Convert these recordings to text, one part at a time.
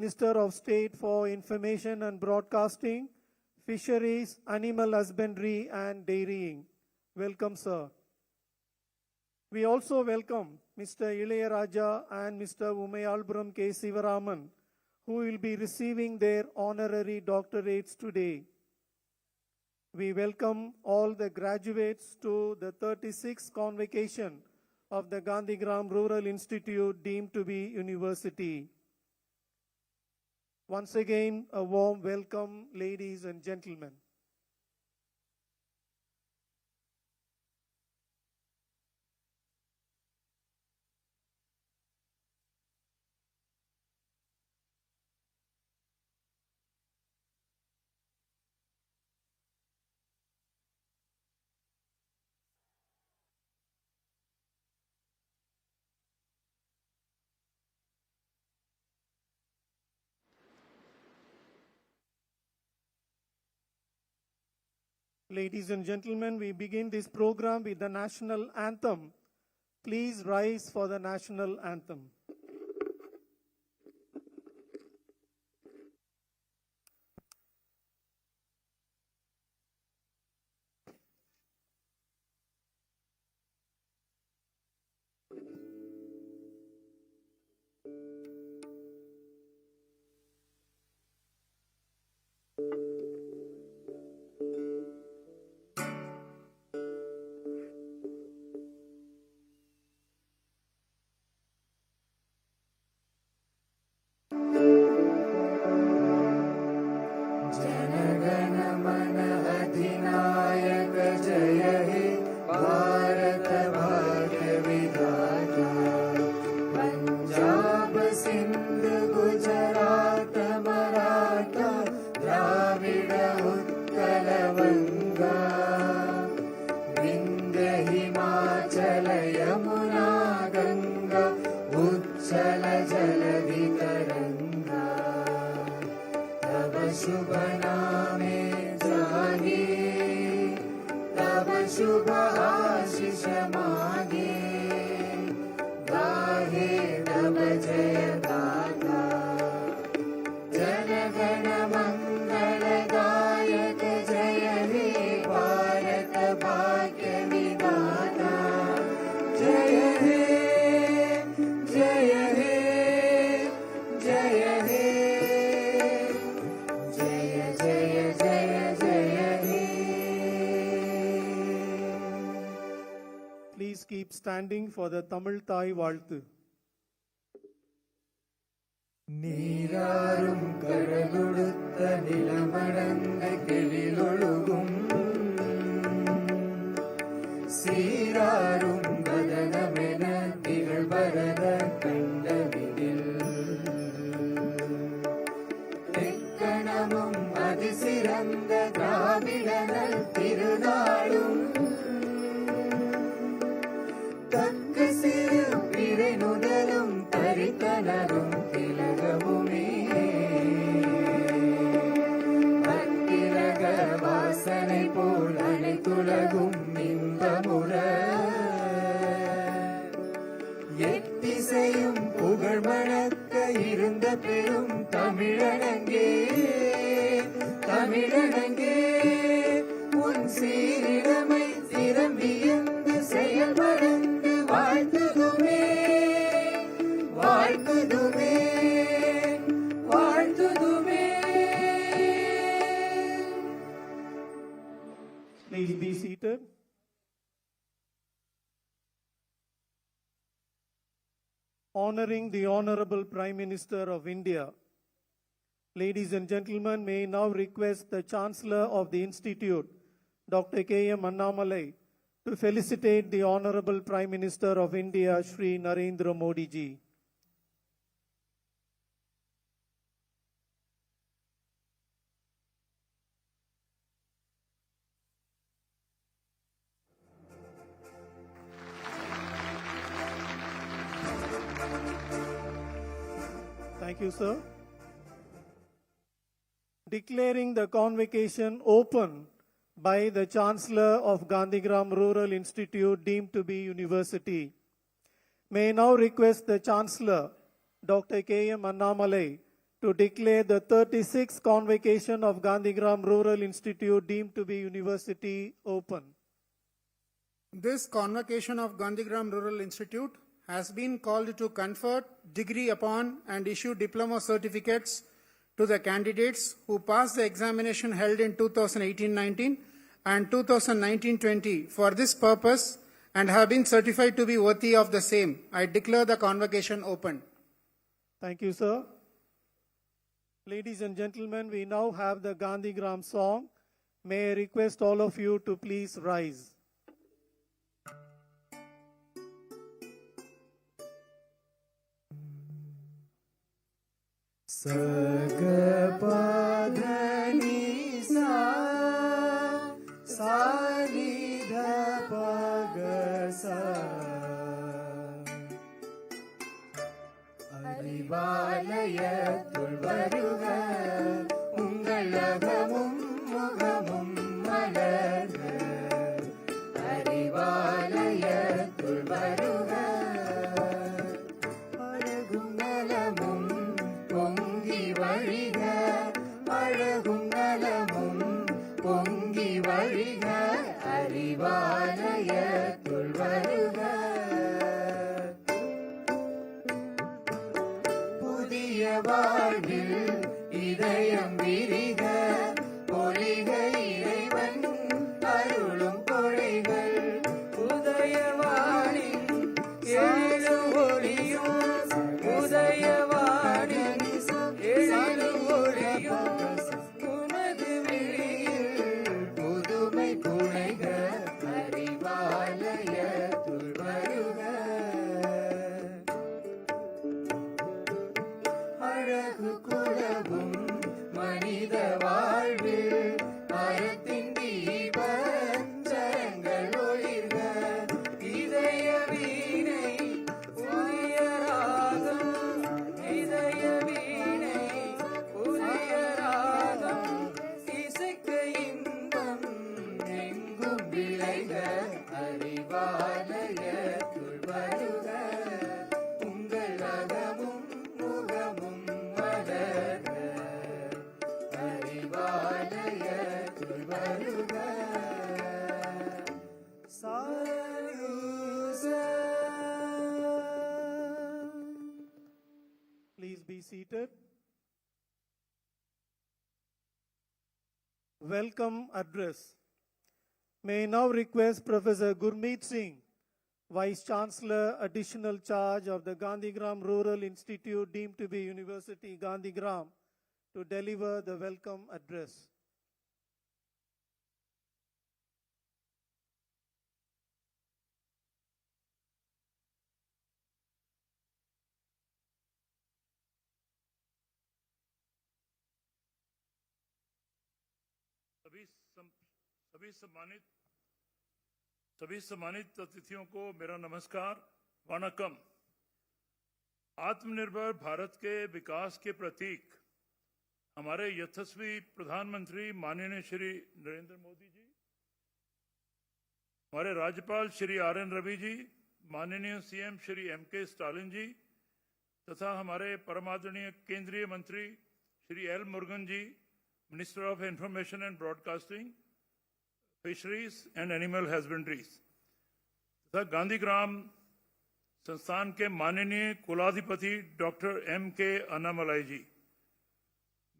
Minister of State for Information and Broadcasting, Fisheries, Animal Husbandry and Dairying. Welcome, sir. We also welcome Mr. Ilayaraja and Mr. Umayalpuram K. Sivaraman, who will be receiving their honorary doctorates today. We welcome all the graduates to the 36th Convocation of the Gandhigram Rural Institute deemed to be University. Once again, a warm welcome, ladies and gentlemen. Ladies and gentlemen, we begin this program with the national anthem. Please rise for the national anthem. शुभ नामे जागे तब शुभ आशीष मागे गाहे तब जय गाथा जनगण मंगल दायक जय हे भारत भाग्य विधाता जय हे जय हे जय हे Please keep standing for the Tamil Thai Valthu. நீராறும் கடலுடுத்த நிலமடந்த கெளிலொழுகும் சீராறும் வதனமென திகழ்வரத கண்டவிடில் தெக்கணமும் அதிசிறந்த திராவிடனல் திருநாளும் தக்க சிறு பிறை நுதலும் தரித்தனரும் திலகமுமே அத்திலக வாசனை போல் அனைத்துலகும் இன்பமுற எத்திசையும் புகழ் மணக்க இருந்த பெரும் தமிழனங்கே தமிழனங்கே உன் சீரிடமை திறம்பியந்து செயல் மறந்து வாழ்த்துதுமே வாழ்த்துதுமே வாழ்த்துதுமே. Please be seated. Honoring the Honorable Prime Minister of India. Ladies and gentlemen, may I now request the Chancellor of the Institute, Dr. K.M. Annamalai, to felicitate the Honorable Prime Minister of India, Shri Narendra Modi ji. Thank you, sir. Declaring the convocation open by the Chancellor of Gandhigram Rural Institute deemed to be University. May I now request the Chancellor, Dr. K.M. Annamalai, to declare the 36th Convocation of Gandhigram Rural Institute deemed to be university open. This convocation of Gandhigram Rural Institute has been called to confer, degree upon, and issue diploma certificates to the candidates who passed the examination held in 2018-19 and 2019-20 for this purpose and have been certified to be worthy of the same. I declare the convocation open. Thank you, sir. Ladies and gentlemen, we now have the Gandhigram song. May I request all of you to please rise. Sagapadani sa salidha pagasa அறிவாலயத்துள் வருக உங்கள் அகமும் முகமும் மலர்க அறிவாலயத்துள் வருக அழகும் நலமும் பொங்கி வழிக அழகும் நலமும் பொங்கி வழிக அறிவாலயத்துள் வருக புதிய வாழ்வில் இதயம் விரிக பொலிக இறைவன் அருளும் கொடைகள் உதயவானின் ஏழு ஒளியும் உதயவானின் ஏழு ஒளியும் உனது விழியில் புதுமை புனைக அறிவாலயத்துள் வருக அழகு குலவும் மனித வாழ்வில் அறத்தின் தீப சரங்கள் ஒளிர்க இதய வீணை புதிய ராகம் இதய வீணை புதிய ராகம் இசைக்க இன்பம் எங்கும் விளைக அறிவாலயத்துள் வருக உங்கள் அகமும் முகமும் மலர்க அறிவாலயத்துள் வருக Please be seated. Welcome address. May I now request Professor Gurmeet Singh, Vice Chancellor, Additional Charge of the Gandhigram Rural Institute deemed to be University Gandhigram, to deliver the welcome address. सभी सम्मानित अतिथियों को मेरा नमस्कार, वणक्कम। आत्मनिर्भर भारत के विकास के प्रतीक हमारे यशस्वी प्रधानमंत्री माननीय श्री नरेंद्र मोदी जी, हमारे राज्यपाल श्री RN रवि जी, माननीय CM श्री MK स्टालिन जी तथा हमारे परमादरणीय केंद्रीय मंत्री Shri L Murugan ji, minister of information and broadcasting, fisheries and animal husbandries तथा गांधीग्राम संस्थान के माननीय कुलाधिपति doctor MK Annamalai ji,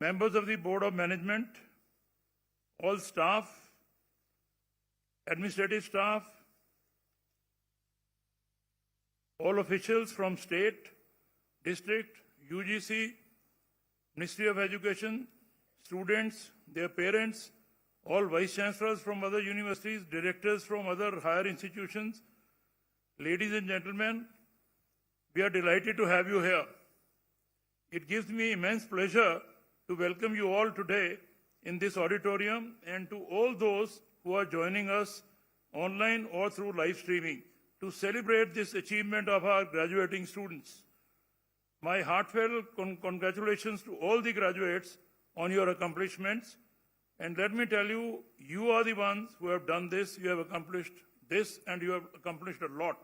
members of the board of management, all staff, administrative staff, all officials from state, district, UGC, Ministry of Education, students, their parents, all vice chancellors from other universities, directors from other higher institutions, ladies and gentlemen, we are delighted to have you here. It gives me immense pleasure to welcome you all today in this auditorium and to all those who are joining us online or through live streaming to celebrate this achievement of our graduating students. My heartfelt congratulations to all the graduates on your accomplishments. And let me tell you, you are the ones who have done this, you have accomplished this, and you have accomplished a lot.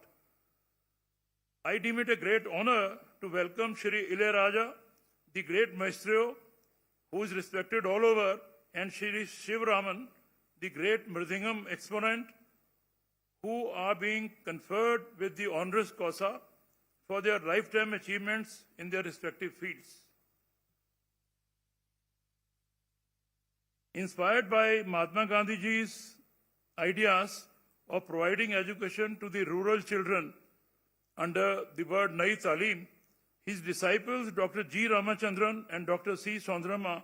I deem it a great honor to welcome Shri Ilayaraja, the great maestro, who is respected all over, and Shri Shivraman, the great Mridangam exponent, who are being conferred with the honoris causa for their lifetime achievements in their respective fields. Inspired by Mahatma Gandhiji's ideas of providing education to the rural children under the word Nai Talim, his disciples Dr. G. Ramachandran and Dr. C. Sondrama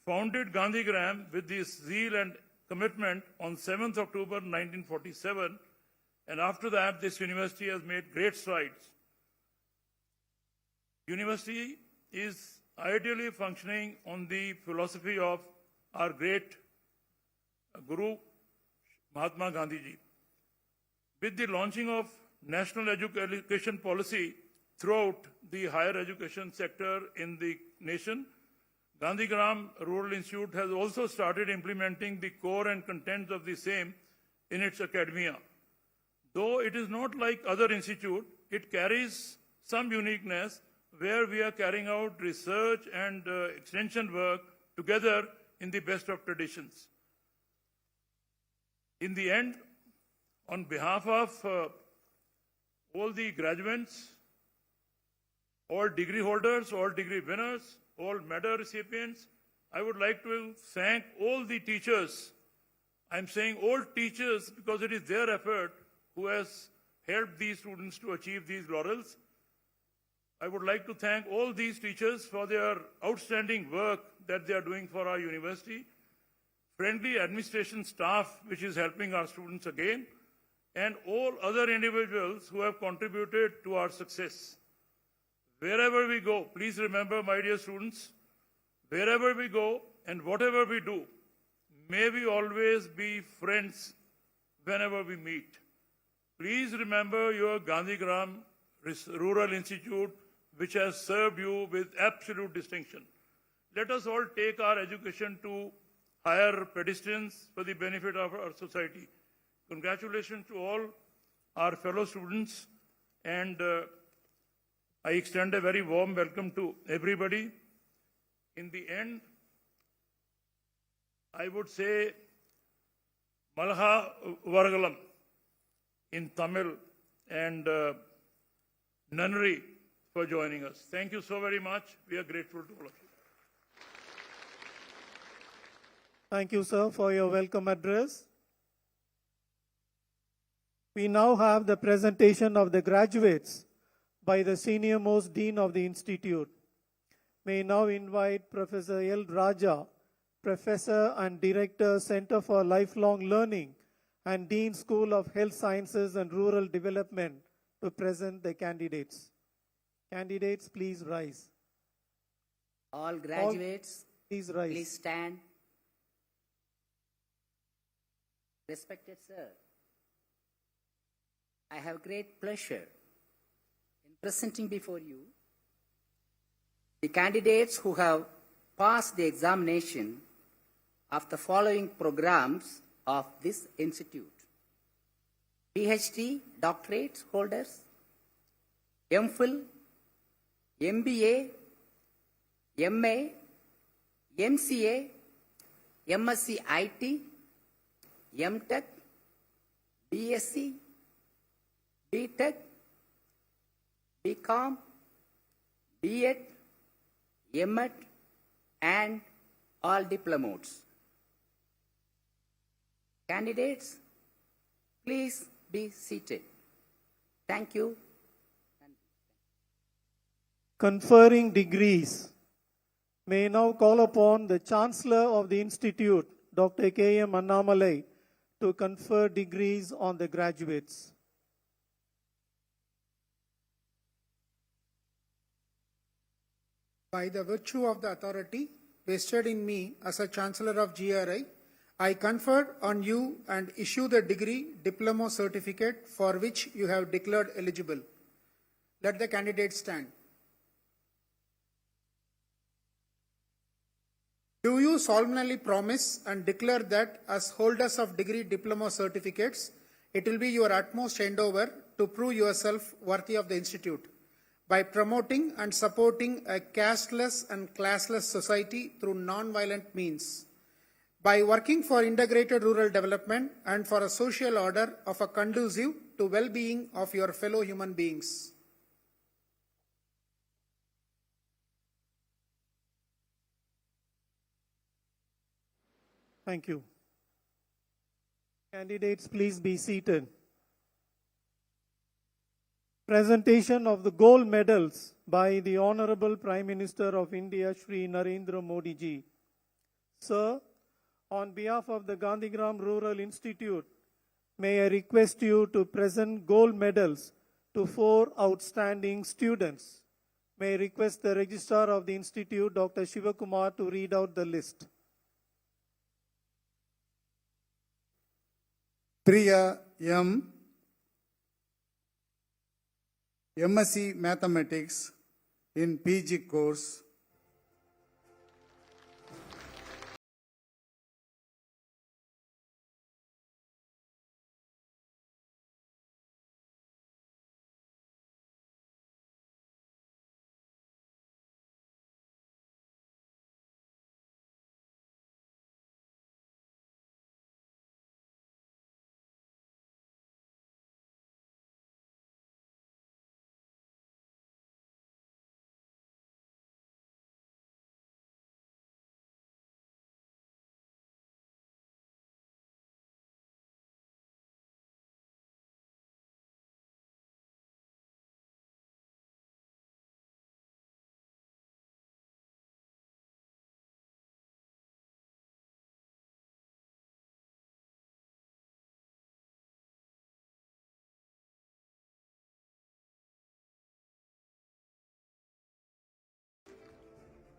founded Gandhigram with this zeal and commitment on 7th October 1947, and after that this university has made great strides. University is ideally functioning on the philosophy of our great Guru Mahatma Gandhiji. With the launching of national education policy throughout the higher education sector in the nation, Gandhigram Rural Institute has also started implementing the core and contents of the same in its academia. Though it is not like other institutes, it carries some uniqueness where we are carrying out research and extension work together in the best of traditions. In the end, on behalf of all the graduates, all degree holders, all degree winners, all medal recipients, I would like to thank all the teachers. I'm saying all teachers because it is their effort who has helped these students to achieve these laurels. I would like to thank all these teachers for their outstanding work that they are doing for our university, friendly administration staff which is helping our students again, and all other individuals who have contributed to our success. Wherever we go, please remember, my dear students, wherever we go and whatever we do, may we always be friends whenever we meet. Please remember your Gandhigram Rural Institute, which has served you with absolute distinction. Let us all take our education to higher pedestrians for the benefit of our society. Congratulations to all our fellow students, and I extend a very warm welcome to everybody. In the end, I would say Malha Vargalam in Tamil and Nunnery for joining us. Thank you so very much. We are grateful to all of you. Thank you, sir, for your welcome address. We now have the presentation of the graduates by the senior most dean of the institute. May now invite Professor L. Raja, Professor and Director, Center for Lifelong Learning and Dean School of Health Sciences and Rural Development, to present the candidates. Candidates, please rise. All graduates, Please rise. please stand. Respected sir, I have great pleasure in presenting before you the candidates who have passed the examination of the following programs of this institute: PhD doctorate holders, MPhil, MBA, MA, MCA, MSc IT, MTech, BSc, BTech, BCom, BEd, MEd, and all diplomates. Candidates, please be seated. Thank you. Conferring degrees. May I now call upon the Chancellor of the Institute, Dr. K.M. Annamalai, to confer degrees on the graduates. By the virtue of the authority vested in me as a Chancellor of GRI, I confer on you and issue the degree diploma certificate for which you have declared eligible. Let the candidates stand. Do you solemnly promise and declare that as holders of degree diploma certificates, it will be your utmost endeavor to prove yourself worthy of the institute? by promoting and supporting a casteless and classless society through non-violent means, by working for integrated rural development and for a social order of a conducive to well-being of your fellow human beings. Thank you. Candidates, please be seated. Presentation of the gold medals by the Honorable Prime Minister of India, Shri Narendra Modi ji. Sir, on behalf of the Gandhigram Rural Institute, may I request you to present gold medals to 4 outstanding students. May I request the Registrar of the Institute, Dr. Shivakumar, to read out the list. Priya M. MSc Mathematics in PG course.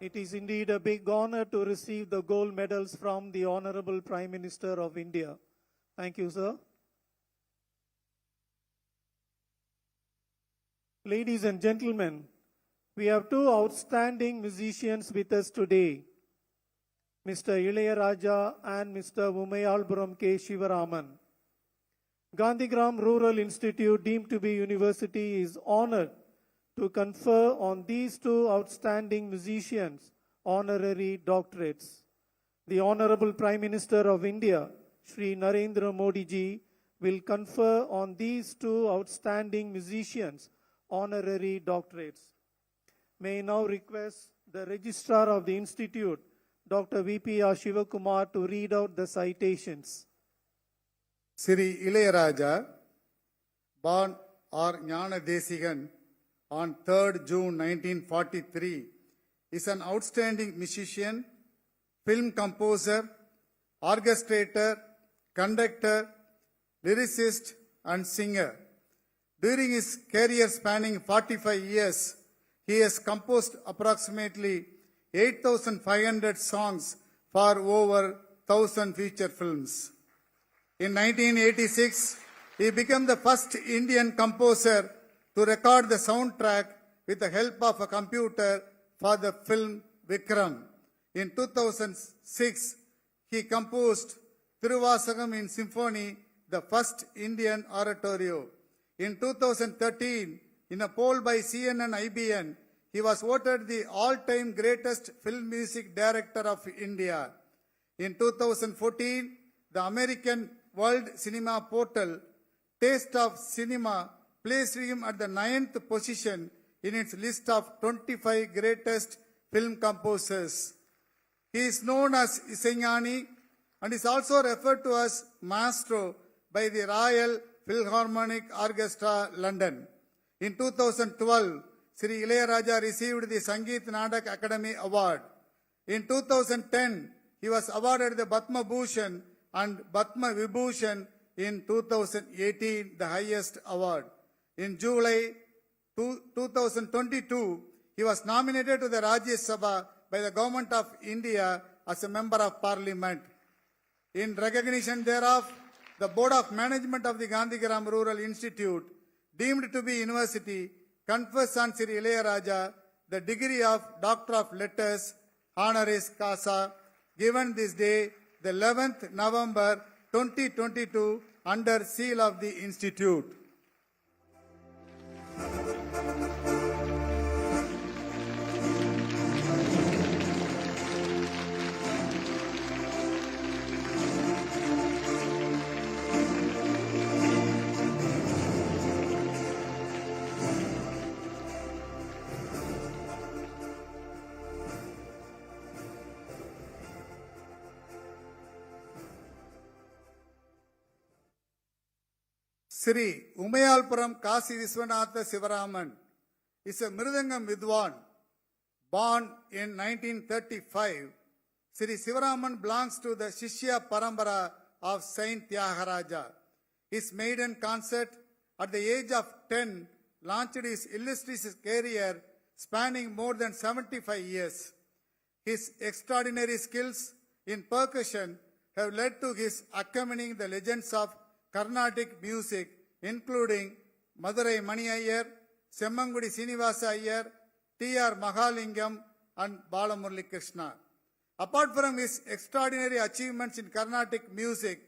It is indeed a big honor to receive the gold medals from the Honorable Prime Minister of India. Thank you, sir. Ladies and gentlemen, we have 2 outstanding musicians with us today, Mr. Ilayaraja and Mr. Umayalpuram K. Shivaraman. Gandhigram Rural Institute, deemed to be university, is honored to confer on these 2 outstanding musicians honorary doctorates. The Honorable Prime Minister of India, Shri Narendra Modi ji, will confer on these 2 outstanding musicians honorary doctorates. May I now request the Registrar of the Institute, Dr. V.P.R. Shivakumar, to read out the citations. Sri Ilayaraja, born or Jnana Desigan on 3rd June 1943, is an outstanding musician, film composer, orchestrator, conductor, lyricist, and singer. During his career spanning 45 years, he has composed approximately 8,500 songs for over 1,000 feature films. In 1986, he became the first Indian composer to record the soundtrack with the help of a computer for the film Vikram. In 2006, he composed Thiruvasagam in Symphony, the first Indian oratorio. In 2013, in a poll by CNN IBN, he was voted the all-time greatest film music director of India. In 2014, the American World Cinema Portal Taste of Cinema placed him at the 9th position in its list of 25 greatest film composers. He is known as Iseñani and is also referred to as Maestro by the Royal Philharmonic Orchestra, London. In 2012, Sri Ilayaraja received the Sangeet Nadak Academy Award. In 2010, he was awarded the Padma Bhushan and Padma Vibhushan in 2018, the highest award. In July 2022, he was nominated to the Rajya Sabha by the Government of India as a Member of Parliament. In recognition thereof, the Board of Management of the Gandhigram Rural Institute, deemed to be university, confers on Sri Ilayaraja the degree of Doctor of Letters, honoris causa, given this day, the 11th November 2022, under seal of the Institute. Sri Umayalpuram Kasi Viswanatha Sivaraman is a Mridangam Vidwan born in 1935. Sri Sivaraman belongs to the Shishya Parambara of Saint Tyagaraja. His maiden concert at the age of 10 launched his illustrious career spanning more than 75 years. His extraordinary skills in percussion have led to his accompanying the legends of Carnatic music, including Madurai Mani Iyer, Semmangudi Srinivasa Iyer, T.R. Mahalingam, and Balamurali Krishna. Apart from his extraordinary achievements in Carnatic music,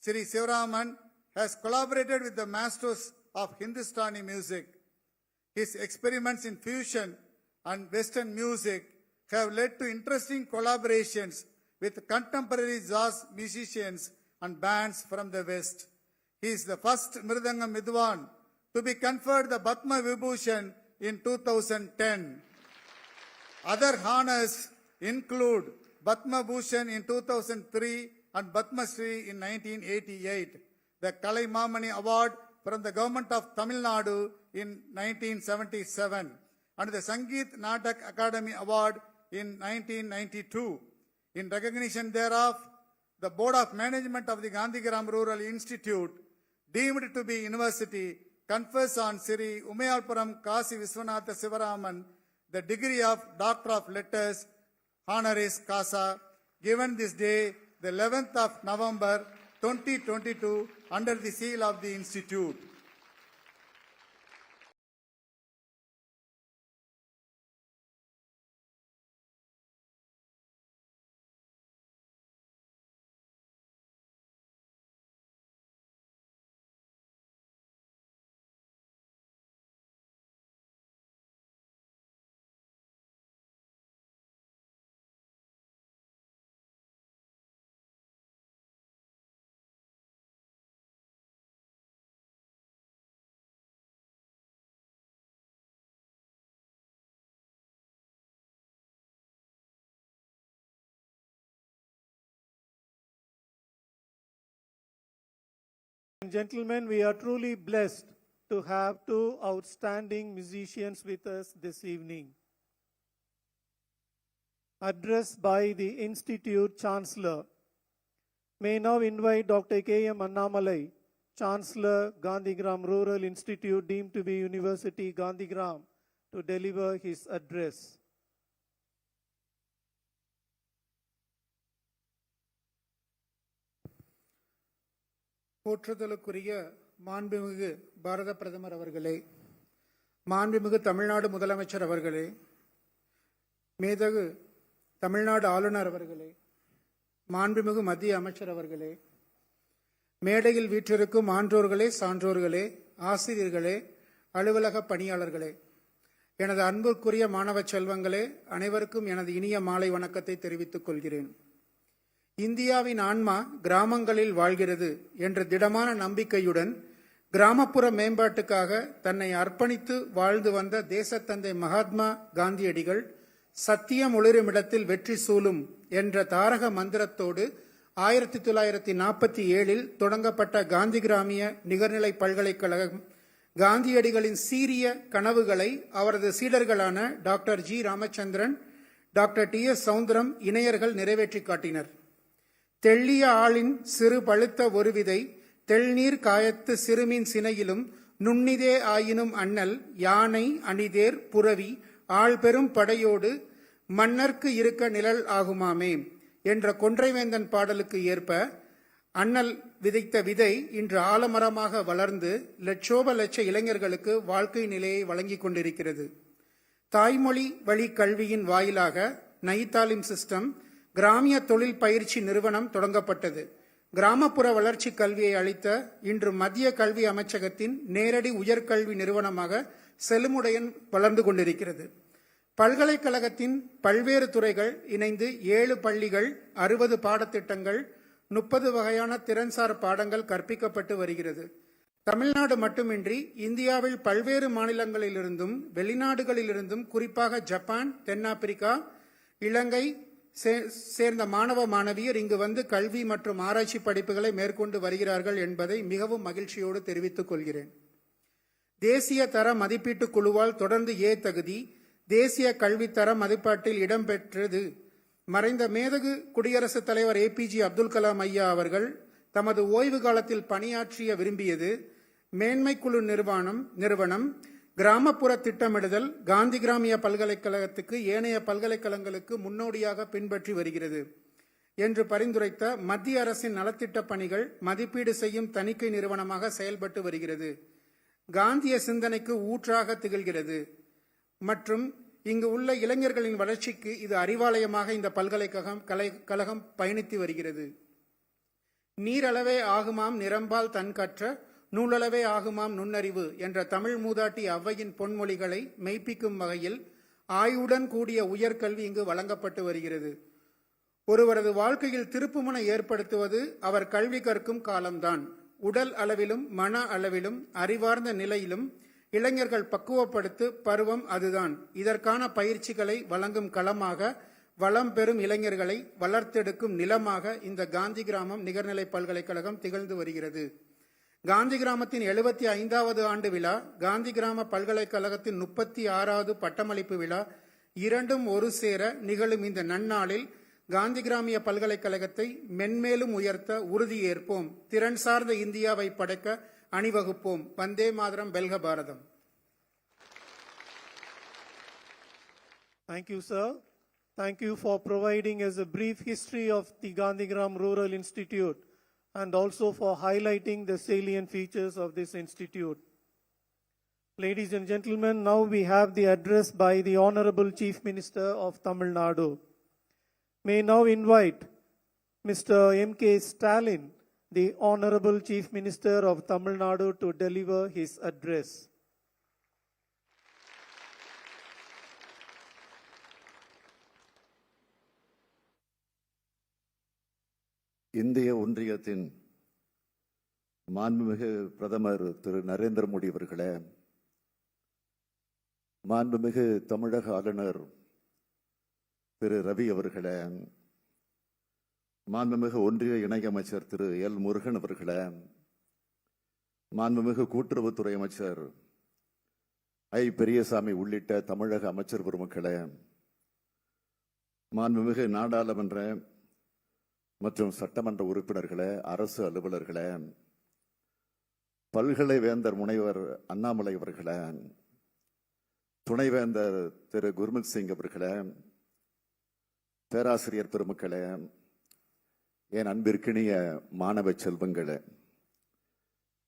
Sri Sivaraman has collaborated with the masters of Hindustani music. His experiments in fusion and Western music have led to interesting collaborations with contemporary jazz musicians and bands from the West. He is the first Mridangam Vidwan to be conferred the Padma Vibhushan in 2010. Other honors include Padma Bhushan in 2003 and Padma Shri in 1988, the Kalai Mamani Award from the Government of Tamil Nadu in 1977, and the Sangeet Natak Academy Award in 1992. In recognition thereof, the Board of Management of the Gandhigram Rural Institute, deemed to be university, confers on Sri Umayalpuram Kasi Viswanatha Sivaraman the degree of Doctor of Letters, honoris causa, given this day, the 11th of November 2022, under the seal of the Institute. Gentlemen, we are truly blessed to have two outstanding musicians with us this evening. Address by the Institute Chancellor. May now invite Dr. K.M. Annamalai, Chancellor, Gandhigram Rural Institute, deemed to be University, Gandhigram, to deliver his address. போற்றுதலுக்குரிய மாண்புமிகு பாரத பிரதமர் அவர்களே, மாண்புமிகு தமிழ்நாடு முதலமைச்சர் அவர்களே, மேதகு தமிழ்நாடு ஆளுநர் அவர்களே, மாண்புமிகு மத்திய அமைச்சர் அவர்களே, மேடையில் வீற்றிருக்கும் ஆன்றோர்களே, சான்றோர்களே, ஆசிரியர்களே, அலுவலக பணியாளர்களே, எனது அன்புக்குரிய மாணவ செல்வங்களே, அனைவருக்கும் எனது இனிய மாலை வணக்கத்தை தெரிவித்துக் கொள்கிறேன். இந்தியாவின் ஆன்மா கிராமங்களில் வாழ்கிறது என்ற திடமான நம்பிக்கையுடன் கிராமப்புற மேம்பாட்டுக்காக தன்னை அர்ப்பணித்து வாழ்ந்து வந்த தேசத்தந்தை மகாத்மா காந்தியடிகள் சத்தியம் ஒளிருமிடத்தில் வெற்றி சூழும் என்ற தாரக மந்திரத்தோடு 1947 தொடங்கப்பட்ட காந்திகிராமிய நிகர்நிலை பல்கலைக்கழகம் காந்தியடிகளின் சீரிய கனவுகளை அவரது சீடர்களான doctor G Ramachandran, doctor T S Soundaram இணையர்கள் நிறைவேற்றி காட்டினர். தெள்ளிய ஆளின் சிறு பழுத்த ஒரு விதை தெள்நீர் காயத்து சிறுமின் சினையிலும் நுண்ணிதே ஆயினும் அண்ணல் யானை அணிதேர் புரவி ஆள்பெரும் படையோடு மன்னர்க்கு இருக்க நிழல் ஆகுமாமே என்ற கொன்றைவேந்தன் பாடலுக்கு ஏற்ப அண்ணல் விதைத்த விதை இன்று ஆலமரமாக வளர்ந்து லட்சோப லட்ச இளைஞர்களுக்கு வாழ்க்கை நிலையை வழங்கிக் கொண்டிருக்கிறது. தாய்மொழி வழி கல்வியின் வாயிலாக நைதாலிம் சிஸ்டம் கிராமிய தொழில் பயிற்சி நிறுவனம் தொடங்கப்பட்டது. கிராமப்புற வளர்ச்சி கல்வியை அளித்த இன்று மத்திய கல்வி அமைச்சகத்தின் நேரடி உயர்கல்வி நிறுவனமாக செழுமுடையன் வளர்ந்து கொண்டிருக்கிறது. பல்கலைக்கழகத்தின் பல்வேறு துறைகள் இணைந்து 7 பள்ளிகள், 60 பாடத்திட்டங்கள், 30 வகையான திறன்சார் பாடங்கள் கற்பிக்கப்பட்டு வருகிறது. தமிழ்நாடு மட்டுமின்றி இந்தியாவில் பல்வேறு மாநிலங்களிலிருந்தும் வெளிநாடுகளிலிருந்தும் குறிப்பாக ஜப்பான், தென்னாப்பிரிக்கா, இலங்கை, சேர்ந்த மாணவ மாணவியர் இங்கு வந்து கல்வி மற்றும் ஆராய்ச்சி படிப்புகளை மேற்கொண்டு வருகிறார்கள் என்பதை மிகவும் மகிழ்ச்சியோடு தெரிவித்துக் கொள்கிறேன். தேசிய தர மதிப்பீட்டு குழுவால் தொடர்ந்து ஏ தகுதி தேசிய கல்வி தர மதிப்பாட்டில் இடம்பெற்றது. மறைந்த மேதகு குடியரசுத் தலைவர் APJ அப்துல் கலாம் ஐயா அவர்கள் தமது ஓய்வு காலத்தில் பணியாற்றிய விரும்பியது மேன்மை குழு நிறுவனம் கிராமப்புற திட்டமிடுதல் காந்தி கிராமிய பல்கலைக்கழகத்துக்கு ஏனைய பல்கலைக்கழகங்களுக்கு முன்னோடியாக பின்பற்றி வருகிறது என்று பரிந்துரைத்த மத்திய அரசின் நலத்திட்ட பணிகள் மதிப்பீடு செய்யும் தணிக்கை நிறுவனமாக செயல்பட்டு வருகிறது. காந்திய சிந்தனைக்கு ஊற்றாக திகழ்கிறது மற்றும் இங்கு உள்ள இளைஞர்களின் வளர்ச்சிக்கு இது அறிவாலயமாக இந்த பல்கலைக்கழகம் பயணித்து வருகிறது. நீரளவே ஆகுமாம் நிரம்பால் தன் கற்ற நூலளவே ஆகுமாம் நுண்ணறிவு என்ற தமிழ் மூதாட்டி ஔவையின் பொன்மொழிகளை மெய்ப்பிக்கும் வகையில் ஆய்வுடன் கூடிய உயர்கல்வி இங்கு வழங்கப்பட்டு வருகிறது. ஒருவரது வாழ்க்கையில் திருப்புமுனை ஏற்படுத்துவது அவர் கல்வி கற்கும் காலம்தான். உடல் அளவிலும் மன அளவிலும் அறிவார்ந்த நிலையிலும் இளைஞர்கள் பக்குவப்படுத்து பருவம் அதுதான். இதற்கான பயிற்சிகளை வழங்கும் களமாக வளம் பெறும் இளைஞர்களை வளர்த்தெடுக்கும் நிலமாக இந்த காந்தி கிராமம் நிகர்நிலை பல்கலைக்கழகம் திகழ்ந்து வருகிறது. காந்தி கிராமத்தின் 75வது ஆண்டு விழா, காந்தி கிராம பல்கலைக்கழகத்தின் 36வது பட்டமளிப்பு விழா இரண்டும் ஒரு சேர நிகழும் இந்த நன்னாளில் காந்தி கிராமிய பல்கலைக்கழகத்தை மென்மேலும் உயர்த்த உறுதியேற்போம். திறன் சார்ந்த இந்தியாவை படைக்க அணிவகுப்போம். வந்தே மாதரம், வெல்க பாரதம். Thank you, sir. Thank you for providing us a brief history of the Gandhigram Rural Institute and also for highlighting the salient features of this institute. Ladies and gentlemen, now we have the address by the Honorable Chief Minister of Tamil Nadu. May now invite Mr. M.K. Stalin, the Honorable Chief Minister of Tamil Nadu, to deliver his address. இந்திய ஒன்றியத்தின் மாண்புமிகு பிரதமர் திரு நரேந்திர மோடி அவர்களே, மாண்புமிகு தமிழக ஆளுநர் திரு ரவி அவர்களே, மாண்புமிகு ஒன்றிய இணையமைச்சர் திரு எல் முருகன் அவர்களே, மாண்புமிகு கூட்டுறவுத்துறை அமைச்சர் ஐ பெரியசாமி உள்ளிட்ட தமிழக அமைச்சர் பெருமக்களே, மாண்புமிகு நாடாளுமன்ற மற்றும் சட்டமன்ற உறுப்பினர்களே, அரசு அலுவலர்களே, பல்கலைவேந்தர் முனைவர் அண்ணாமலை அவர்களே, துணைவேந்தர் திரு குர்மித் சிங் அவர்களே, பேராசிரியர் பெருமக்களே, என் அன்பிற்கினிய மாணவ செல்வங்களே,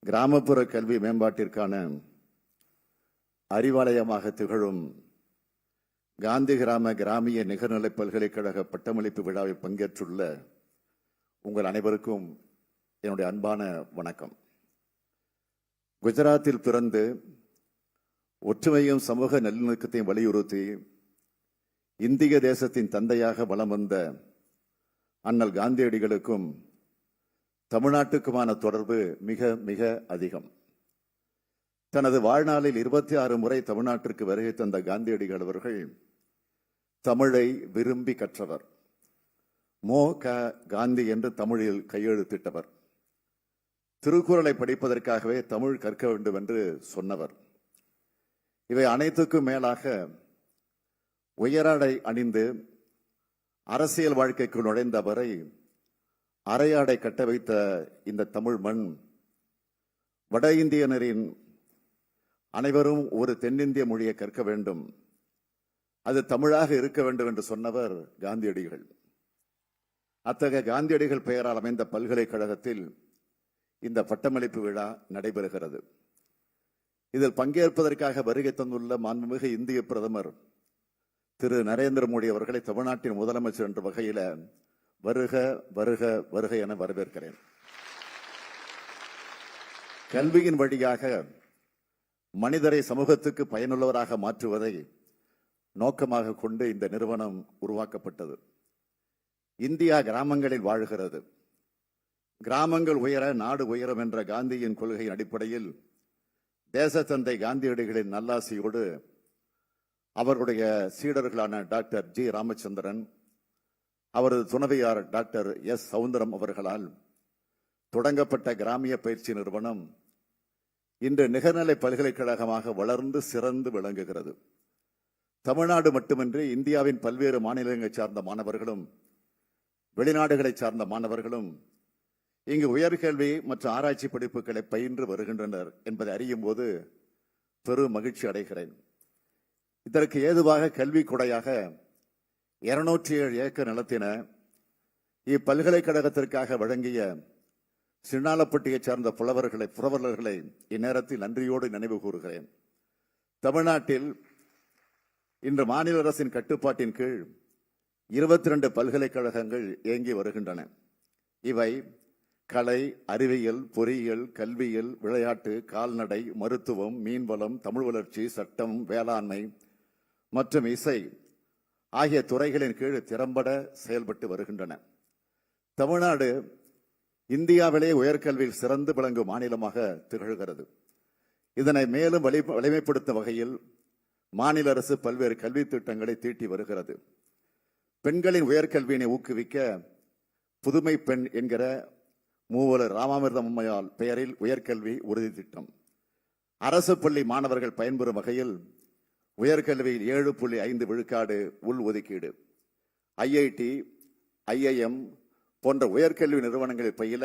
கிராமப்புற கல்வி மேம்பாட்டிற்கான அறிவாலயமாக திகழும் காந்திகிராம கிராமிய நிகர்நிலை பல்கலைக்கழக பட்டமளிப்பு விழாவில் பங்கேற்றுள்ள உங்கள் அனைவருக்கும் என்னுடைய அன்பான வணக்கம். குஜராத்தில் பிறந்து ஒற்றுமையும் சமூக நல்லிணக்கத்தையும் வலியுறுத்தி இந்திய தேசத்தின் தந்தையாக வலம் வந்த அண்ணல் காந்தியடிகளுக்கும் தமிழ்நாட்டுக்குமான தொடர்பு மிக மிக அதிகம். தனது வாழ்நாளில் 26 முறை தமிழ்நாட்டிற்கு வருகை தந்த காந்தியடிகள் அவர்கள் தமிழை விரும்பி கற்றவர். மோ க காந்தி என்று தமிழில் கையெழுத்திட்டவர். திருக்குறளை படிப்பதற்காகவே தமிழ் கற்க வேண்டும் என்று சொன்னவர். இவை அனைத்துக்கும் மேலாக உயராடை அணிந்து அரசியல் வாழ்க்கைக்கு நுழைந்த அவரை அரையாடை கட்ட வைத்த இந்த தமிழ் மண் வட இந்தியனரின் அனைவரும் ஒரு தென்னிந்திய மொழியை கற்க வேண்டும், அது தமிழாக இருக்க வேண்டும் என்று சொன்னவர் காந்தியடிகள். அத்தகைய காந்தியடிகள் பெயரால் அமைந்த பல்கலைக்கழகத்தில் இந்த பட்டமளிப்பு விழா நடைபெறுகிறது. இதில் பங்கேற்பதற்காக வருகை தந்துள்ள மாண்புமிகு இந்திய பிரதமர் திரு நரேந்திர மோடி அவர்களை தமிழ்நாட்டின் முதலமைச்சர் என்ற வகையில வருக வருக வருக என வரவேற்கிறேன். கல்வியின் வழியாக மனிதரை சமூகத்துக்கு பயனுள்ளவராக மாற்றுவதை நோக்கமாக கொண்டு இந்த நிறுவனம் உருவாக்கப்பட்டது. இந்தியா கிராமங்களில் வாழ்கிறது. கிராமங்கள் உயர நாடு உயரும் என்ற காந்தியின் கொள்கையின் அடிப்படையில் தேசத்தந்தை காந்தியடிகளின் நல்லாசியோடு அவருடைய சீடர்களான டாக்டர் ஜி ராமச்சந்திரன், அவரது துணைவியார் டாக்டர் எஸ் சவுந்தரம் அவர்களால் தொடங்கப்பட்ட கிராமிய பயிற்சி நிறுவனம் இன்று நிகர்நிலை பல்கலைக்கழகமாக வளர்ந்து சிறந்து விளங்குகிறது. தமிழ்நாடு மட்டுமின்றி இந்தியாவின் பல்வேறு மாநிலங்களைச் சார்ந்த மாணவர்களும் வெளிநாடுகளைச் சார்ந்த மாணவர்களும் இங்கு உயர்கல்வி மற்றும் ஆராய்ச்சி படிப்புகளை பயின்று வருகின்றனர் என்பதை அறியும் போது பெரும் மகிழ்ச்சி அடைகிறேன். இதற்கு ஏதுவாக கல்வி கொடையாக 207 ஏக்கர் நிலத்தின இப்பல்கலைக்கழகத்திற்காக வழங்கிய சின்னாலப்பட்டியைச் சார்ந்த புலவர்களை இந்நேரத்தில் நன்றியோடு நினைவு கூறுகிறேன். தமிழ்நாட்டில் இன்று மாநில அரசின் கட்டுப்பாட்டின் கீழ் 22 பல்கலைக்கழகங்கள் இயங்கி வருகின்றன. இவை கலை, அறிவியல், பொறியியல், கல்வியியல், விளையாட்டு, கால்நடை, மருத்துவம், மீன்வளம், தமிழ் வளர்ச்சி, சட்டம், வேளாண்மை மற்றும் இசை ஆகிய துறைகளின் கீழ் திறம்பட செயல்பட்டு வருகின்றன. தமிழ்நாடு இந்தியாவிலே உயர்கல்வியில் சிறந்து விளங்கும் மாநிலமாக திகழ்கிறது. இதனை மேலும் வலிமைப்படுத்தும் வகையில் மாநில அரசு பல்வேறு கல்வி திட்டங்களை தீட்டி வருகிறது. பெண்களின் உயர்கல்வியினை ஊக்குவிக்க புதுமை பெண் என்கிற மூவலர் ராமாமிர்தம் அம்மையால் பெயரில் உயர்கல்வி உறுதி திட்டம், அரசு பள்ளி மாணவர்கள் பயன்பெறும் வகையில் உயர்கல்வியில் 7.5 விழுக்காடு உள் ஒதுக்கீடு, ஐஐடி, ஐஐஎம் போன்ற உயர்கல்வி நிறுவனங்களில் பயில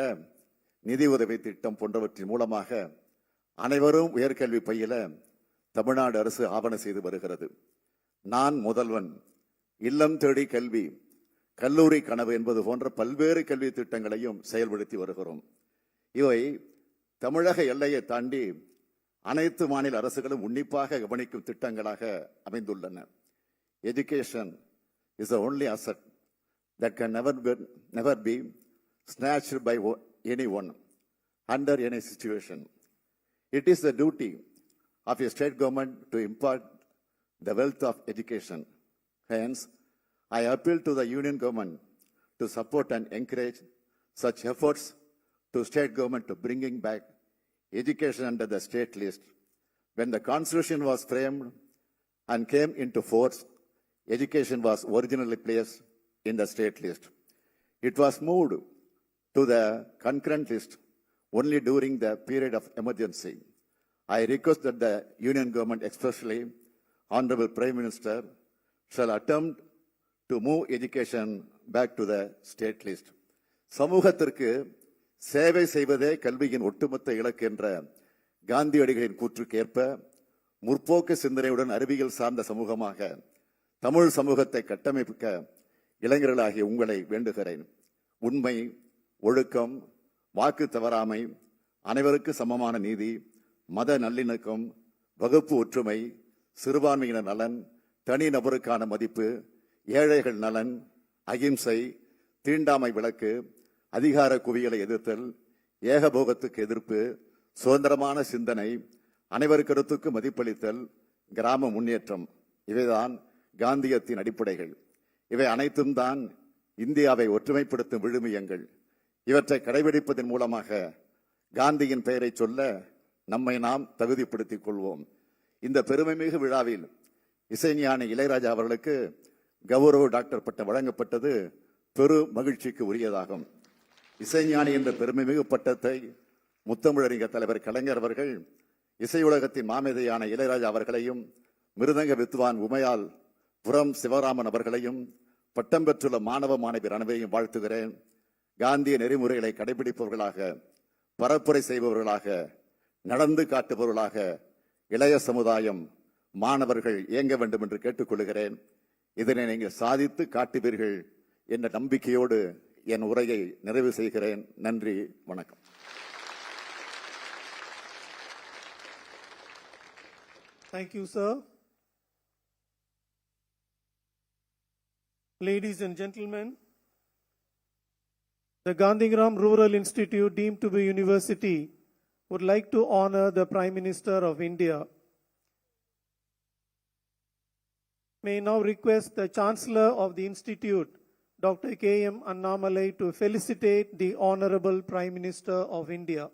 நிதி உதவி திட்டம் போன்றவற்றின் மூலமாக அனைவரும் உயர்கல்வி பயில தமிழ்நாடு அரசு ஆவணம் செய்து வருகிறது. நான் முதல்வன், இல்லம் தேடி கல்வி, கல்லூரி கனவு என்பது போன்ற பல்வேறு கல்வி திட்டங்களையும் செயல்படுத்தி வருகிறோம். இவை தமிழக எல்லையை தாண்டி அனைத்து மாநில அரசுகளும் உன்னிப்பாக கவனிக்கும் திட்டங்களாக அமைந்துள்ளன. Education is the only asset that can never be snatched by anyone under any situation. It is the duty of a state government to impart the wealth of education. Hence, I appeal to the union government to support and encourage such efforts to state government to bringing back education under the state list. When the constitution was framed and came into force, education was originally placed in the state list. It was moved to the concurrent list only during the period of emergency. I request that the union government, especially Honorable Prime Minister, shall attempt to move education back to the state list. சமூகத்திற்கு சேவை செய்வதே கல்வியின் ஒட்டுமொத்த இலக்கு என்ற காந்தியடிகளின் கூற்றுக்கேற்ப முற்போக்கு சிந்தனையுடன் அறிவியல் சார்ந்த சமூகமாக தமிழ் சமூகத்தை கட்டமைக்க இளைஞர்களாகிய உங்களை வேண்டுகிறேன். உண்மை, ஒழுக்கம், வாக்கு தவறாமை, அனைவருக்கு சமமான நீதி, மத நல்லிணக்கம், வகுப்பு ஒற்றுமை, சிறுபான்மையினர் நலன், தனி நபருக்கான மதிப்பு, ஏழைகள் நலன், அகிம்சை, தீண்டாமை விலக்கு, அதிகார குவியலை எதிர்த்தல், ஏகபோகத்துக்கு எதிர்ப்பு, சுதந்திரமான சிந்தனை, அனைவர் கருத்துக்கு மதிப்பளித்தல், கிராம முன்னேற்றம், இவைதான் காந்தியத்தின் அடிப்படைகள். இவை அனைத்தும் தான் இந்தியாவை ஒற்றுமைப்படுத்தும் விழுமியங்கள். இவற்றை கடைபிடிப்பதன் மூலமாக காந்தியின் பெயரை சொல்ல நம்மை நாம் தகுதிப்படுத்திக் கொள்வோம். இந்த பெருமைமிகு விழாவில் இசைஞானி இளையராஜா அவர்களுக்கு கௌரவ டாக்டர் பட்டம் வழங்கப்பட்டது பெரும் மகிழ்ச்சிக்கு உரியதாகும். இசைஞானி என்ற பெருமைமிகு பட்டத்தை முத்தமிழறிஞர் தலைவர் கலைஞர் அவர்கள் இசை உலகத்தின் மாமேதையான இளையராஜா அவர்களையும் மிருதங்க வித்வான் உமையால் புரம் சிவராமன் அவர்களையும் பட்டம் பெற்றுள்ள மாணவ மாணவியர் அனைவரையும் வாழ்த்துகிறேன். காந்திய நெறிமுறைகளை கடைபிடிப்பவர்களாக, பரப்புரை செய்பவர்களாக, நடந்து காட்டுபவர்களாக இளைய சமுதாயம், மாணவர்கள் இயங்க வேண்டும் என்று கேட்டுக்கொள்கிறேன். இதனை நீங்கள் சாதித்து காட்டுவீர்கள் என்ற நம்பிக்கையோடு என் உரையை நிறைவு செய்கிறேன். நன்றி, வணக்கம். Thank you, sir. Ladies and gentlemen, the Gandhigram Rural Institute, deemed to be university, would like to honor the Prime Minister of India. May now request the Chancellor of the Institute, Dr. K.M. Annamalai, to felicitate the Honorable Prime Minister of India.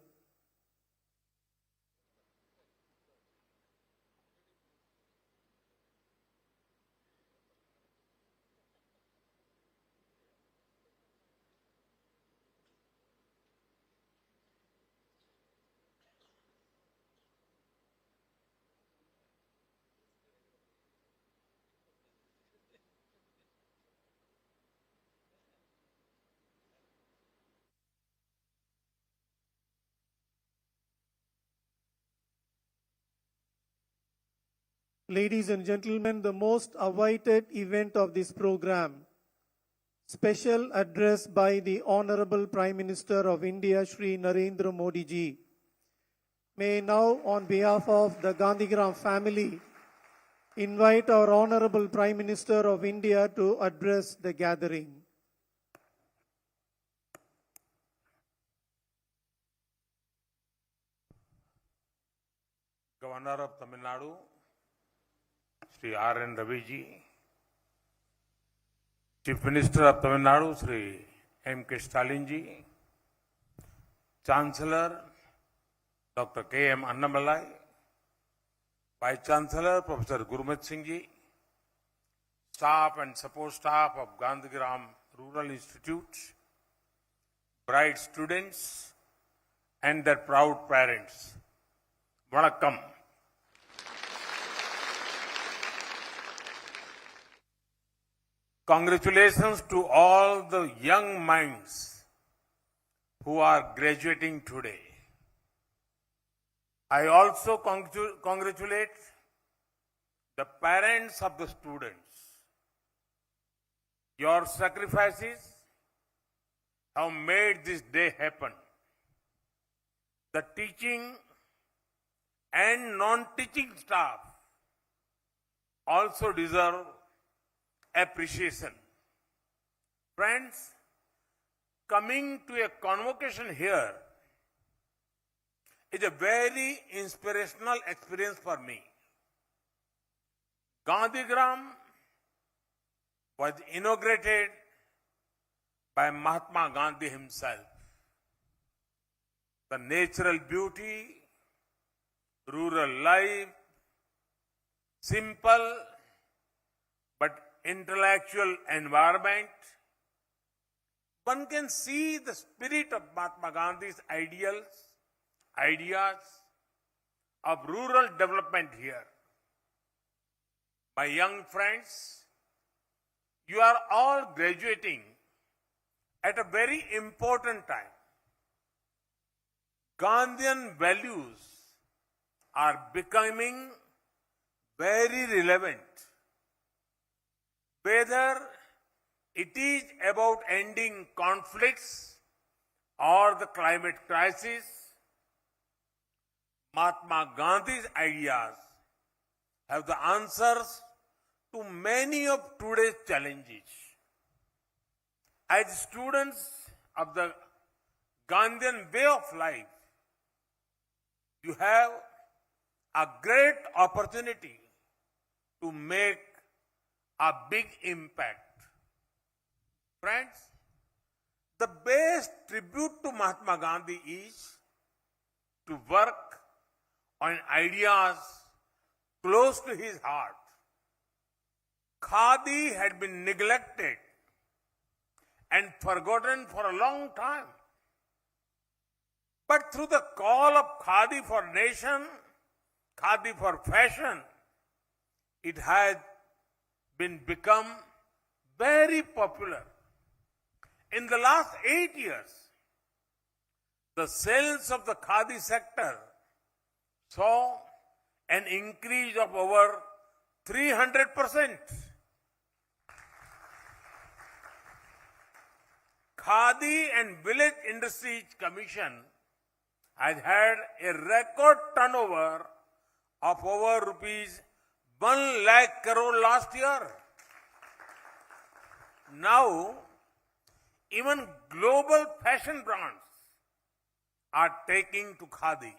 Ladies and gentlemen, the most awaited event of this program, special address by the Honorable Prime Minister of India, Shri Narendra Modi ji. May now, on behalf of the Gandhigram family, invite our Honorable Prime Minister of India to address the gathering. Governor of Tamil Nadu, Sri R.N. Ravi ji, Chief Minister of Tamil Nadu, Sri M.K. Stalin ji, Chancellor Dr. K.M. Annamalai, Vice Chancellor Professor Gurmeet Singh ji, staff and support staff of Gandhigram Rural Institute, bright students and their proud parents. Vanakkam. Congratulations to all the young minds who are graduating today. I also congratulate the parents of the students. Your sacrifices have made this day happen. The teaching and non-teaching staff also deserve appreciation. Friends, coming to a convocation here is a very inspirational experience for me. Gandhigram was inaugurated by Mahatma Gandhi himself. The natural beauty, rural life, simple but intellectual environment, one can see the spirit of Mahatma Gandhi's ideas of rural development here. My young friends, you are all graduating at a very important time. Gandhian values are becoming very relevant. Whether it is about ending conflicts or the climate crisis, Mahatma Gandhi's ideas have the answers to many of today's challenges. As students of the Gandhian way of life, you have a great opportunity to make a big impact. Friends, the best tribute to Mahatma Gandhi is to work on ideas close to his heart. Khadi had been neglected and forgotten for a long time. But through the call of Khadi for nation, Khadi for fashion, it has become very popular. In the last 8 years, the sales of the Khadi sector saw an increase of over 300%. Khadi and Village Industries Commission has had a record turnover of over rupees 1 lakh crore last year. Now, even global fashion brands are taking to Khadi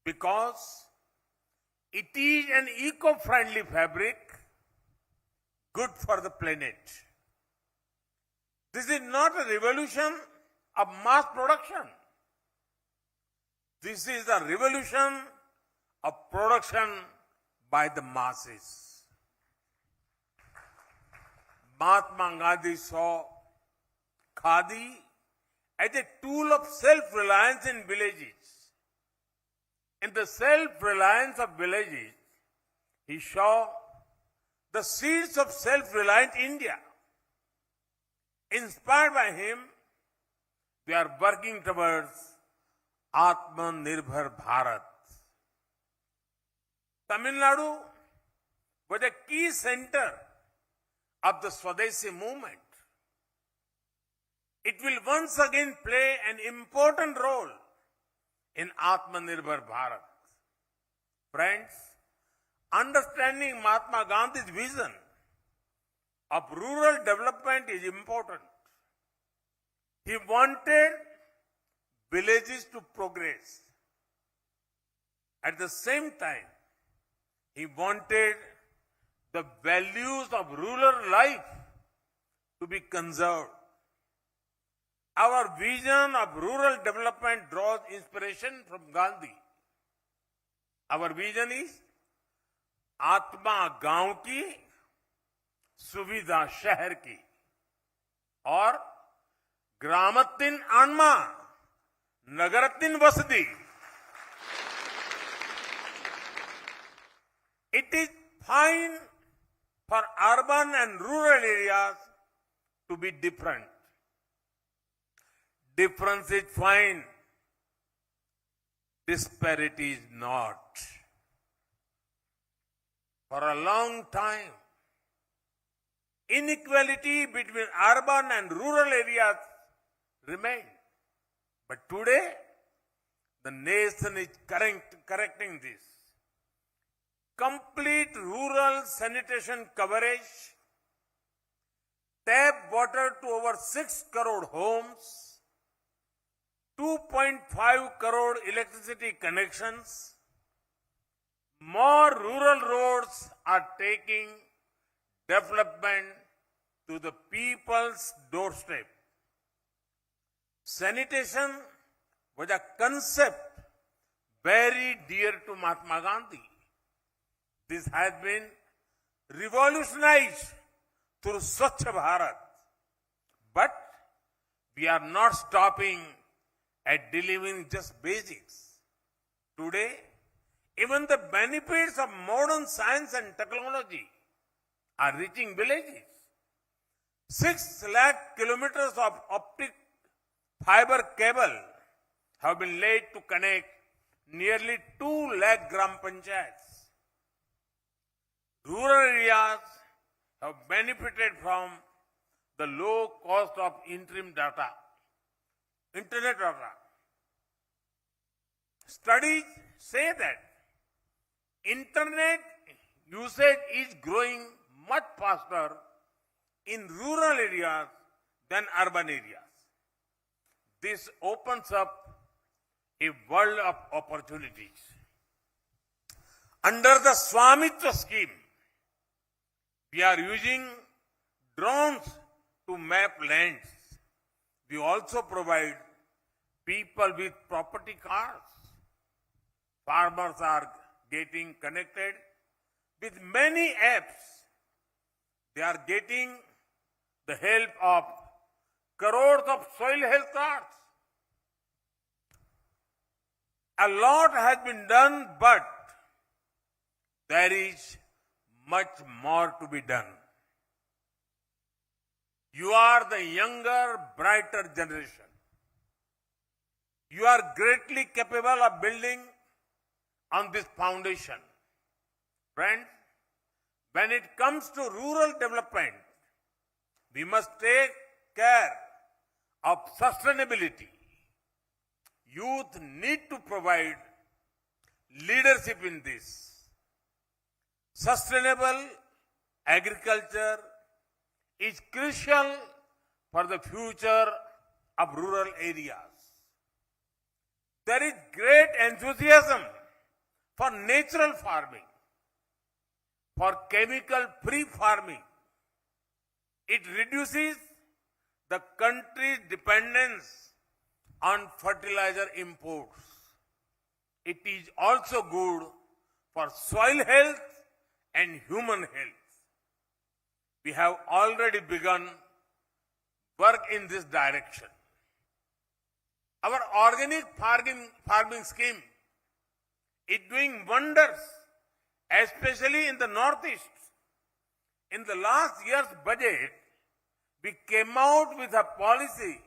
because it is an eco-friendly fabric, good for the planet. This is not a revolution of mass production. This is a revolution of production by the masses. Mahatma Gandhi saw Khadi as a tool of self-reliance in villages. In the self-reliance of villages, he saw the seeds of self-reliant India. Inspired by him, we are working towards Atmanirbhar Bharat. Tamil Nadu was a key center of the Swadeshi movement. It will once again play an important role in Atmanirbhar Bharat. Friends, understanding Mahatma Gandhi's vision of rural development is important. He wanted villages to progress. At the same time, he wanted the values of rural life to be conserved. Our vision of rural development draws inspiration from Gandhi. Our vision is आत्मा गांव की, सुविधा शहर की और ग्रामत्तिन आन्मा नगरत्तिन वसति. It is fine for urban and rural areas to be different. Difference is fine. Disparity is not. For a long time, inequality between urban and rural areas remained. But today, the nation is correcting this. Complete rural sanitation coverage, tap water to over 6 crore homes, 2.5 crore electricity connections, more rural roads are taking development to the people's doorstep. Sanitation was a concept very dear to Mahatma Gandhi. This has been revolutionized through Swachh Bharat. But we are not stopping at delivering just basics. Today, even the benefits of modern science and technology are reaching villages. 6 lakh kilometers of optic fiber cable have been laid to connect nearly 2 lakh gram panchayats. Rural areas have benefited from the low cost of internet data. Studies say that internet usage is growing much faster in rural areas than urban areas. This opens up a world of opportunities. Under the Swamitva scheme, we are using drones to map lands. We also provide people with property cards. Farmers are getting connected with many apps. They are getting the help of crores of soil health cards. A lot has been done, but there is much more to be done. You are the younger, brighter generation. You are greatly capable of building on this foundation. Friends, when it comes to rural development, we must take care of sustainability. Youth need to provide leadership in this. Sustainable agriculture is crucial for the future of rural areas. There is great enthusiasm for natural farming, for chemical-free farming. It reduces the country's dependence on fertilizer imports. It is also good for soil health and human health. We have already begun work in this direction. Our organic farming scheme is doing wonders, especially in the Northeast. In the last year's budget, we came out with a policy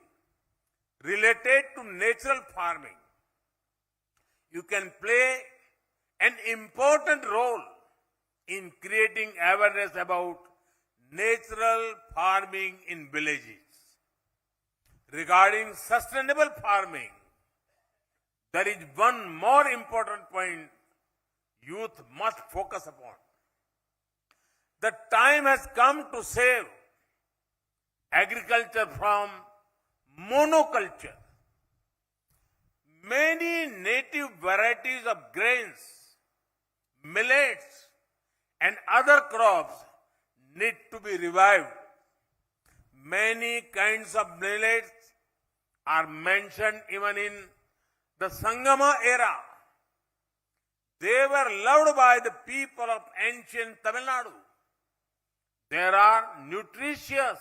related to natural farming. You can play an important role in creating awareness about natural farming in villages. Regarding sustainable farming, there is one more important point youth must focus upon. The time has come to save agriculture from monoculture. Many native varieties of grains, millets, and other crops need to be revived. Many kinds of millets are mentioned even in the Sangama era. They were loved by the people of ancient Tamil Nadu. There are nutritious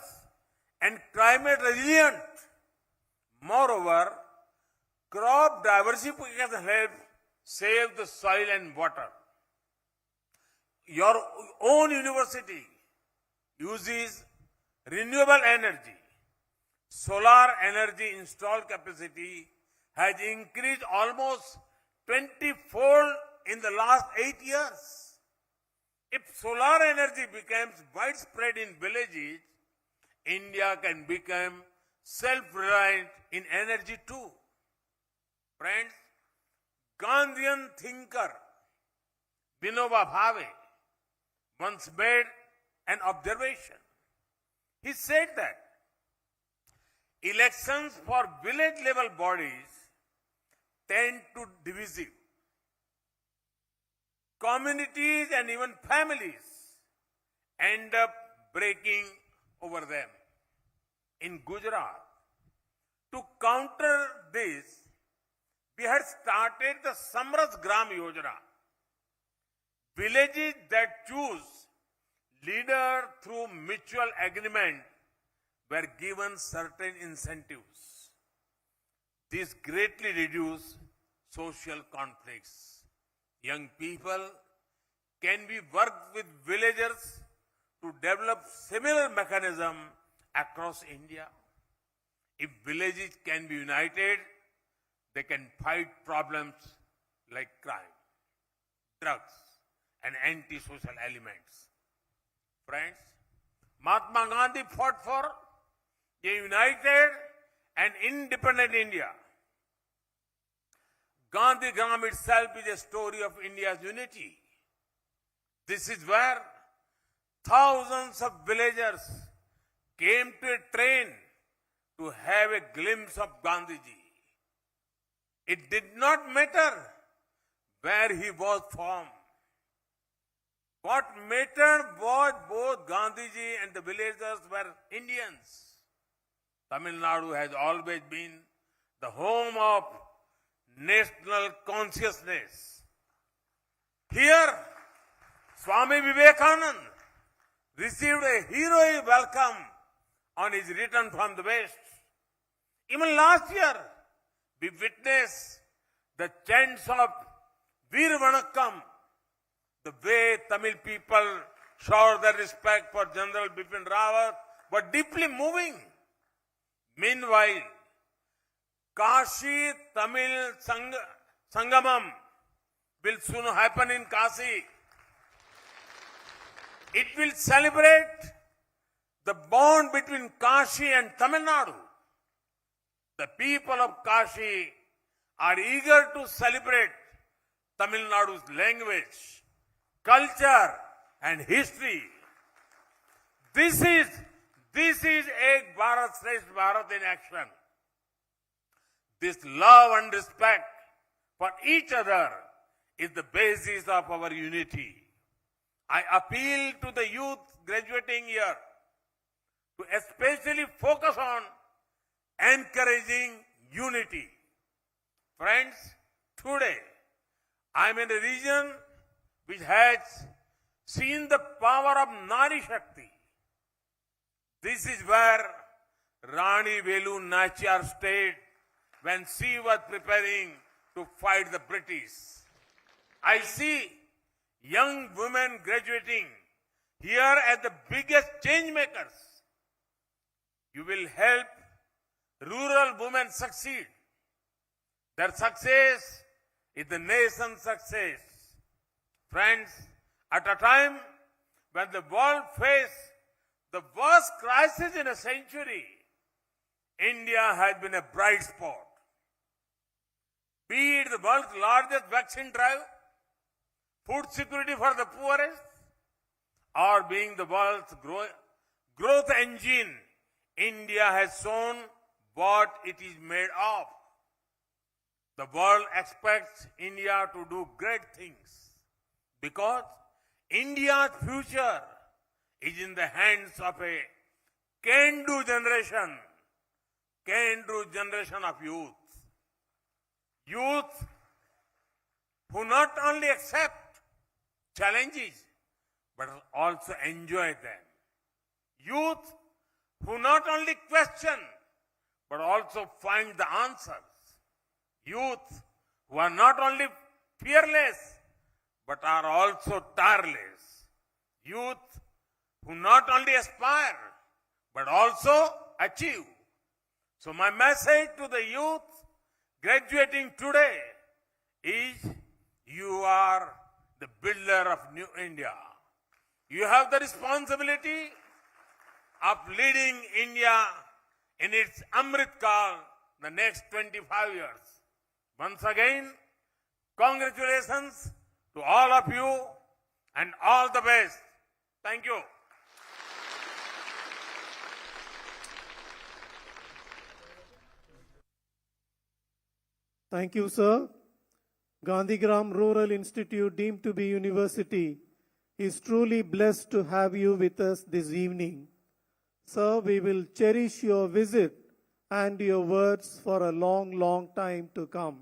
and climate resilient. Moreover, crop diversification helps save the soil and water. Your own university uses renewable energy. Solar energy installed capacity has increased almost 20-fold in the last 8 years. If solar energy becomes widespread in villages, India can become self-reliant in energy too. Friends, Gandhian thinker Vinoba Bhave once made an observation. He said that elections for village level bodies tend to divisive. Communities and even families end up breaking over them. In Gujarat, to counter this, we had started the Samras Gram Yojana. Villages that choose leader through mutual agreement were given certain incentives. This greatly reduced social conflicts. Young people can be worked with villagers to develop similar mechanism across India. If villages can be united, they can fight problems like crime, drugs, and anti-social elements. Friends, Mahatma Gandhi fought for a united and independent India. Gandhigram itself is a story of India's unity. This is where thousands of villagers came to a train to have a glimpse of Gandhiji. It did not matter where he was from. What mattered was both Gandhiji and the villagers were Indians. Tamil Nadu has always been the home of national consciousness. Here, Swami Vivekananda received a heroic welcome on his return from the West. Even last year, we witnessed the chants of Veer Vanakkam, the way Tamil people showed their respect for General Bipin Rawat, were deeply moving. Meanwhile, Kashi Tamil Sangamam will soon happen in Kashi. It will celebrate the bond between Kashi and Tamil Nadu. The people of Kashi are eager to celebrate Tamil Nadu's language, culture, and history. This is Ek Bharat Shresth Bharat in action. This love and respect for each other is the basis of our unity. I appeal to the youth graduating here to especially focus on encouraging unity. Friends, today I am in a region which has seen the power of Nari Shakti. This is where Rani Velu Nachiyar stayed when she was preparing to fight the British. I see young women graduating here as the biggest change makers. You will help rural women succeed. Their success is the nation's success. Friends, at a time when the world faced the worst crisis in a century, India has been a bright spot. Be it the world's largest vaccine drive, food security for the poorest, or being the world's growth engine, India has shown what it is made of. The world expects India to do great things because India's future is in the hands of a can-do generation of youth. Youth who not only accept challenges but also enjoy them. Youth who not only question but also find the answers. Youth who are not only fearless but are also tireless. Youth who not only aspire but also achieve. So my message to the youth graduating today is you are the builder of New India. You have the responsibility of leading India in its Amrit Kal, the next 25 years. Once again, congratulations to all of you and all the best. Thank you. Thank you, sir. Gandhigram Rural Institute, deemed to be university, is truly blessed to have you with us this evening. Sir, we will cherish your visit and your words for a long, long time to come.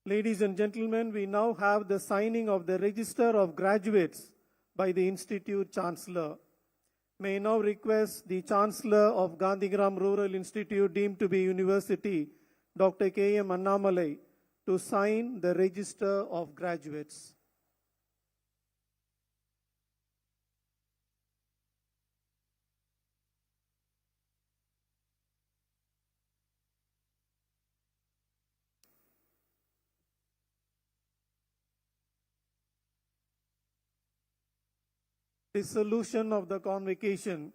Ladies and gentlemen, we now have the signing of the Register of Graduates by the Institute Chancellor. May I now request the Chancellor of Gandhigram Rural Institute, deemed to be university, Dr. K.M. Annamalai, to sign the Register of Graduates. Dissolution of the Convocation.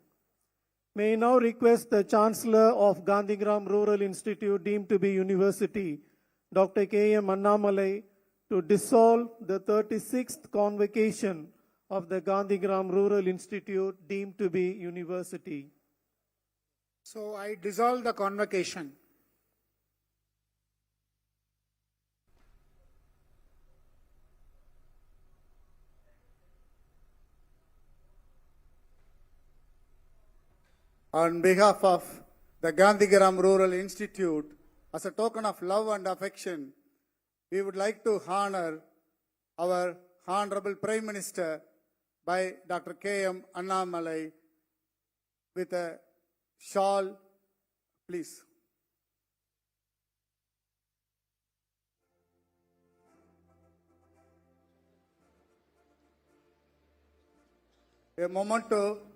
May I now request the Chancellor of Gandhigram Rural Institute, deemed to be university, Dr. K.M. Annamalai, to dissolve the 36th Convocation of the Gandhigram Rural Institute, deemed to be university. So I dissolve the convocation. On behalf of the Gandhigram Rural Institute, as a token of love and affection, we would like to honor our Honorable Prime Minister by Dr. K.M. Annamalai with a shawl, please. A memento